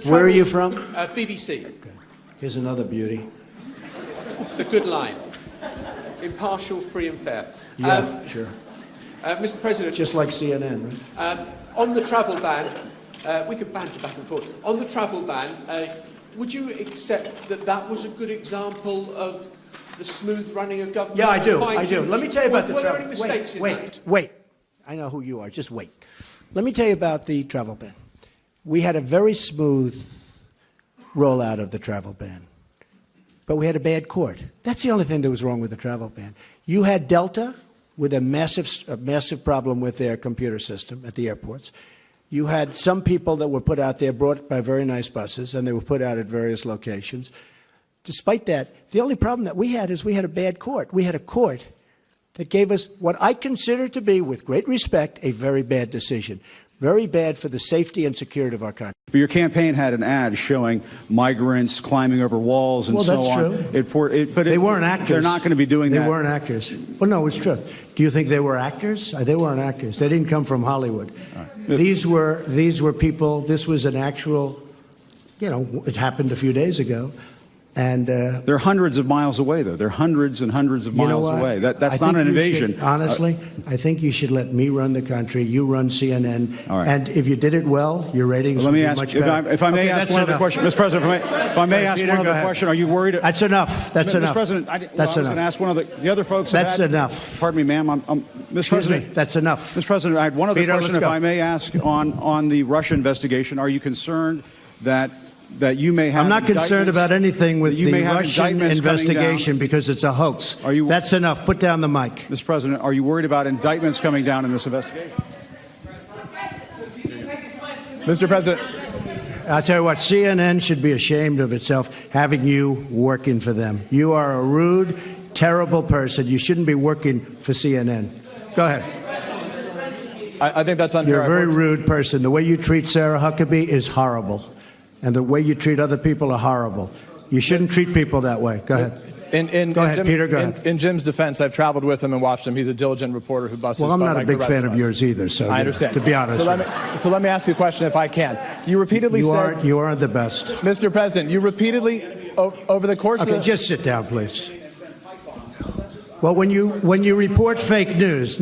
Where are you from? BBC. Okay. Here's another beauty. It's a good line. Impartial, free and fair. Yeah, sure. Mr. President. Just like CNN, right? On the travel ban, we could banter back and forth. On the travel ban, would you accept that that was a good example of the smooth running of government? Yeah, I do. Let me tell you about the travel. Were there any mistakes in that? Wait. I know who you are. Just wait. Let me tell you about the travel ban. We had a very smooth rollout of the travel ban, but we had a bad court. That's the only thing that was wrong with the travel ban. You had Delta with a massive problem with their computer system at the airports. You had some people that were put out there, brought by very nice buses, and they were put out at various locations. Despite that, the only problem that we had is we had a bad court. We had a court that gave us what I consider to be, with great respect, a very bad decision. Very bad for the safety and security of our country. But your campaign had an ad showing migrants climbing over walls and so on. That's true. But they weren't actors. They're not going to be doing that. They weren't actors. Well, no, it's true. Do you think they were actors? They weren't actors. They didn't come from Hollywood. Right. These were people. This was an actual, it happened a few days ago. And they're hundreds of miles away, though. They're hundreds and hundreds of miles away. That's not an invasion. Honestly, I think you should let me run the country. You run CNN. All right. And if you did it well, your ratings would be much better. If I may ask one other question, Mr. President, if I may ask one other question, are you worried? That's enough. That's enough. Mr. President, I was going to ask one of the other folks. That's enough. Pardon me, ma'am. Mr. President, that's enough. Mr. President, I had one other question, if I may ask, on the Russia investigation. Are you concerned that you may have? I'm not concerned about anything with the Russian investigation because it's a hoax. That's enough. Put down the mic. Mr. President, are you worried about indictments coming down in this investigation? Mr. President. I'll tell you what, CNN should be ashamed of itself having you working for them. You are a rude, terrible person. You shouldn't be working for CNN. Go ahead. I think that's unfair. You're a very rude person. The way you treat Sarah Huckabee is horrible. And the way you treat other people are horrible. You shouldn't treat people that way. Go ahead. Go ahead, Peter. Go ahead. In Jim's defense, I've traveled with him and watched him. He's a diligent reporter who busts his butt. Well, I'm not a big fan of yours either, so I understand. To be honest. So let me ask you a question, if I can. You repeatedly said you aren't the best, Mr. President. You repeatedly over the course. Okay, just sit down, please. Well, when you report fake news,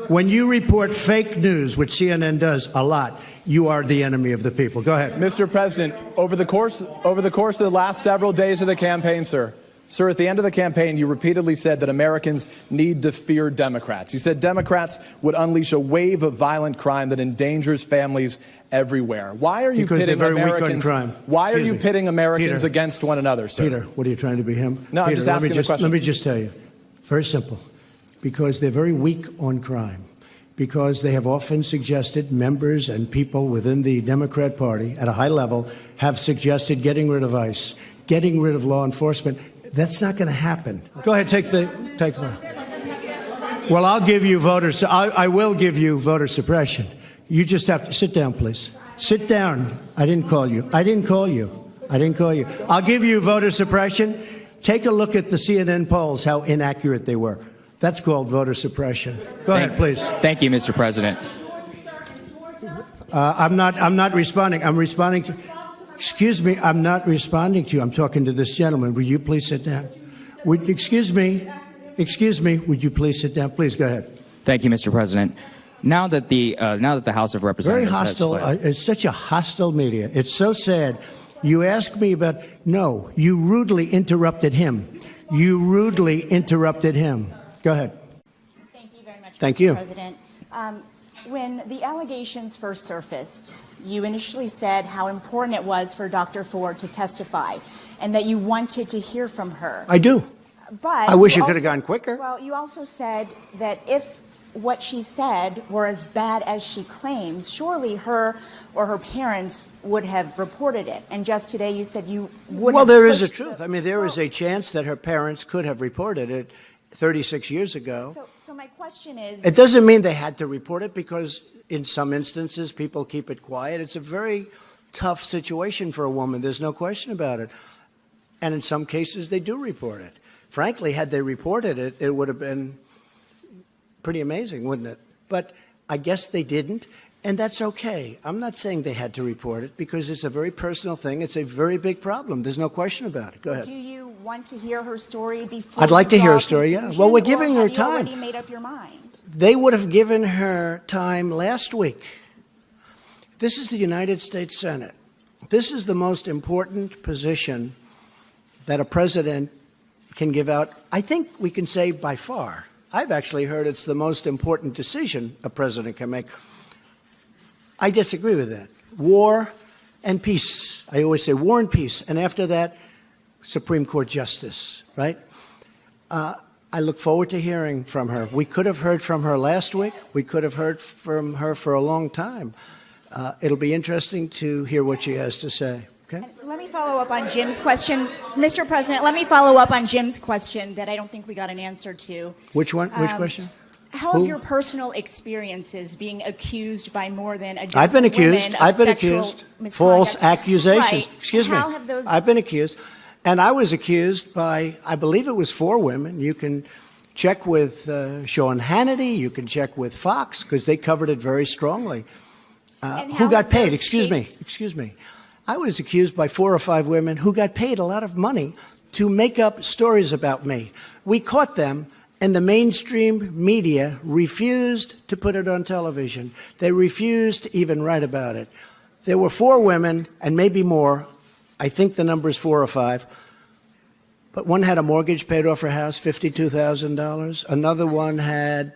when you report fake news, which CNN does a lot, you are the enemy of the people. Go ahead. Mr. President, over the course of the last several days of the campaign, sir, at the end of the campaign, you repeatedly said that Americans need to fear Democrats. You said Democrats would unleash a wave of violent crime that endangers families everywhere. Why are you pitting Americans? Weak on crime. Why are you pitting Americans against one another, sir? Peter, what are you trying to be him? No, Peter, I'm just asking the question. Let me just tell you, very simple, because they're very weak on crime. Because they have often suggested, members and people within the Democrat Party at a high level have suggested getting rid of ICE, getting rid of law enforcement. That's not going to happen. Go ahead, take the. Well, I'll give you voters. I will give you voter suppression. You just have to sit down, please. Sit down. I didn't call you. I'll give you voter suppression. Take a look at the CNN polls, how inaccurate they were. That's called voter suppression. Go ahead, please. Thank you, Mr. President. I'm not responding. I'm responding to. Excuse me. I'm not responding to you. I'm talking to this gentleman. Will you please sit down? Excuse me. Would you please sit down? Please go ahead. Thank you, Mr. President. Now that the House of Representatives very hostile. It's such a hostile media. It's so sad. You asked me about. No, you rudely interrupted him. Go ahead. Thank you very much, Thank Mr. you. President. When the allegations first surfaced, you initially said how important it was for Dr. Ford to testify and that you wanted to hear from her. I do. But I wish it could have gone quicker. Well, you also said that if what she said were as bad as she claims, surely her or her parents would have reported it. And just today you said you would have. Well, there is a truth. I mean, there is a chance that her parents could have reported it 36 years ago. So my question is... It doesn't mean they had to report it because in some instances people keep it quiet. It's a very tough situation for a woman. There's no question about it. And in some cases they do report it. Frankly, had they reported it, it would have been pretty amazing, wouldn't it? But I guess they didn't. And that's okay. I'm not saying they had to report it because it's a very personal thing. It's a very big problem. There's no question about it. Go ahead. Do you want to hear her story before? I'd like to you hear draw her story, yeah. conclusion, Well, we're or giving her have you time. already made up your mind? They would have given her time last week. This is the United States Senate. This is the most important position that a president can give out, I think we can say by far. I've actually heard it's the most important decision a president can make. I disagree with that. War and peace. I always say war and peace. And after that, Supreme Court justice, right? I look forward to hearing from her. We could have heard from her last week. We could have heard from her for a long time. It'll be interesting to hear what she has to say. Okay? Let me follow up on Jim's question. Mr. President, let me follow up on Jim's question that I don't think we got an answer to. Which one? Which question? How have your personal experiences being accused by more than a dozen I've been accused. women of I've been sexual accused. misconduct? False accusations. Right. Excuse me. How have those... I've been accused. And I was accused by, I believe it was 4 women. You can check with Sean Hannity. You can check with Fox because they covered it very strongly. Who got paid? Excuse me. I was accused by 4 or 5 women who got paid a lot of money to make up stories about me. We caught them. And the mainstream media refused to put it on television. They refused to even write about it. There were 4 women, and maybe more. I think the number is 4 or 5. But one had a mortgage paid off her house, $52,000. Another one had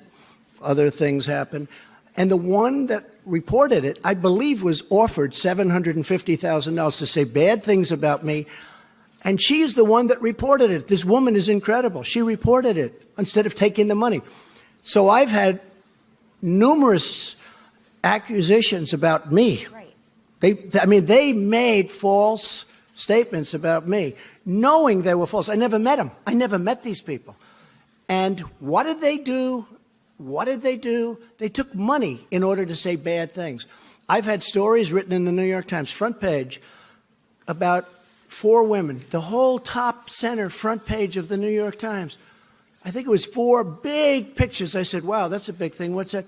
other things happen. And the one that reported it, I believe, was offered $750,000 to say bad things about me. And she is the one that reported it. This woman is incredible. She reported it instead of taking the money. So I've had numerous accusations about me. Right. They made false statements about me, knowing they were false. I never met them. I never met these people. And what did they do? What did they do? They took money in order to say bad things. I've had stories written in the New York Times front page about 4 women, the whole top center front page of the New York Times. I think it was 4 big pictures. I said, wow, that's a big thing. What's that?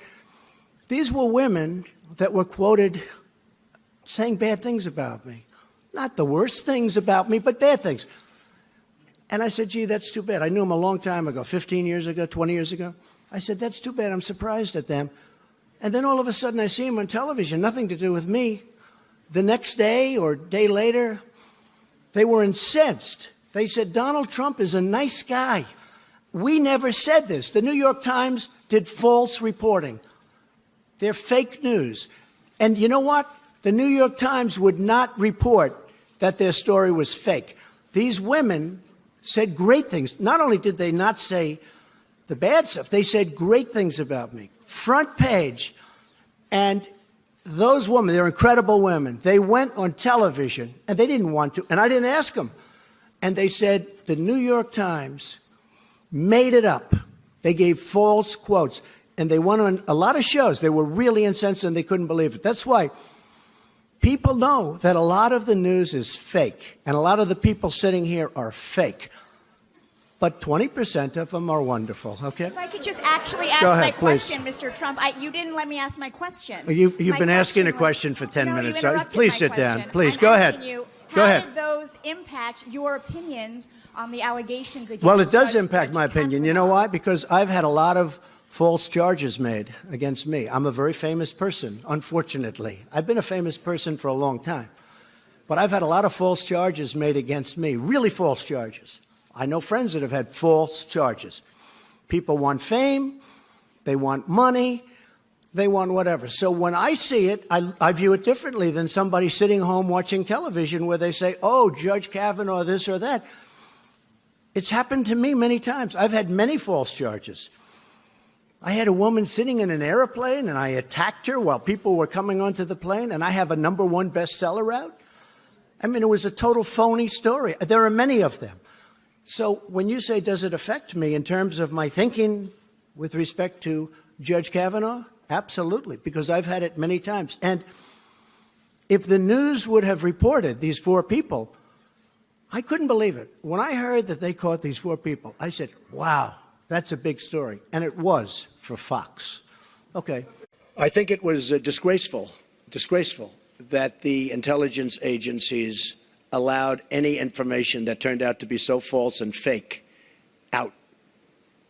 These were women that were quoted saying bad things about me. Not the worst things about me, but bad things. And I said, gee, that's too bad. I knew them a long time ago, 15 years ago, 20 years ago. I said, that's too bad. I'm surprised at them. And then all of a sudden I see them on television, nothing to do with me. The next day or day later, they were incensed. They said, Donald Trump is a nice guy. We never said this. The New York Times did false reporting. They're fake news. And you know what? The New York Times would not report that their story was fake. These women said great things. Not only did they not say the bad stuff, they said great things about me. Front page. And those women, they're incredible women. They went on television, and they didn't want to, and I didn't ask them. And they said the New York Times made it up. They gave false quotes, and they went on a lot of shows. They were really incensed, and they couldn't believe it. That's why people know that a lot of the news is fake, and a lot of the people sitting here are fake. But 20% of them are wonderful, okay? If I could just actually ask Go ahead, my question, please. Mr. Trump. You didn't let me ask my question. You've been asking a was- question for 10 No, you minutes. interrupted Please my sit down. question. Please, I'm go ahead. asking you, Go ahead. How did those impact your opinions on the allegations against Well, it does Judge impact my opinion. You know why? Because I've had a lot of false charges made against me. I'm a very famous person, unfortunately. I've been a famous person for a long time. But I've had a lot of false charges made against me, really false charges. I know friends that have had false charges. People want fame, they want money, they want whatever. So when I see it, I view it differently than somebody sitting home watching television where they say, oh, Judge Kavanaugh, this or that. It's happened to me many times. I've had many false charges. I had a woman sitting in an airplane, and I attacked her while people were coming onto the plane, and I have a #1 bestseller out. I mean, it was a total phony story. There are many of them. So when you say, does it affect me in terms of my thinking with respect to Judge Kavanaugh? Absolutely, because I've had it many times. And if the news would have reported these 4 people, I couldn't believe it. When I heard that they caught these 4 people, I said, wow, that's a big story. And it was for Fox. Okay. I think it was disgraceful that the intelligence agencies allowed any information that turned out to be so false and fake out.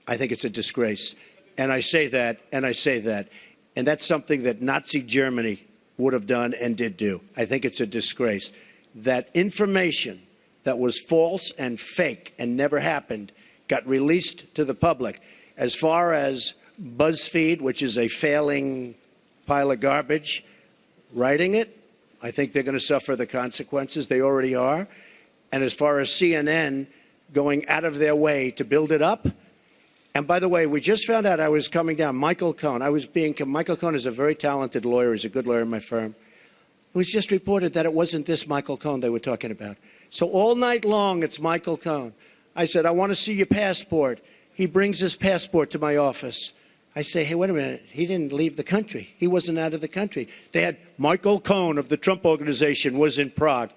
I think it's a disgrace. And I say that, and that's something that Nazi Germany would have done and did do. I think it's a disgrace. That information that was false and fake and never happened got released to the public. As far as BuzzFeed, which is a failing pile of garbage, writing it, I think they're going to suffer the consequences. They already are. And as far as CNN going out of their way to build it up, and by the way, we just found out I was coming down. Michael Cohen. Michael Cohen is a very talented lawyer. He's a good lawyer in my firm. It was just reported that it wasn't this Michael Cohen they were talking about. So all night long, it's Michael Cohen. I said, I want to see your passport. He brings his passport to my office. I say, hey, wait a minute. He didn't leave the country. He wasn't out of the country. They had Michael Cohen of the Trump Organization was in Prague.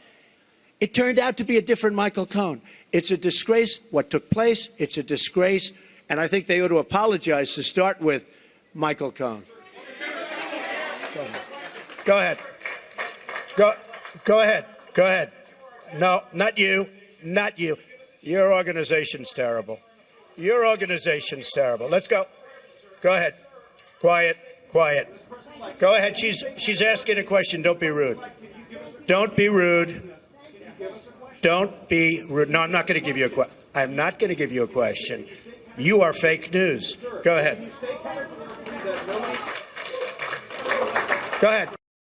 It turned out to be a different Michael Cohen. It's a disgrace what took place. It's a disgrace. And I think they ought to apologize to start with Michael Cohen. Go ahead. Go ahead. No, not you. Not you. Your organization's terrible. Your organization's terrible. Let's go. Go ahead. Quiet. Go ahead. She's asking a question. Don't be rude. Don't be rude. Don't be rude. No, I'm not going to give you a question. I'm not going to give you a question. You are fake news. Go ahead. Go ahead.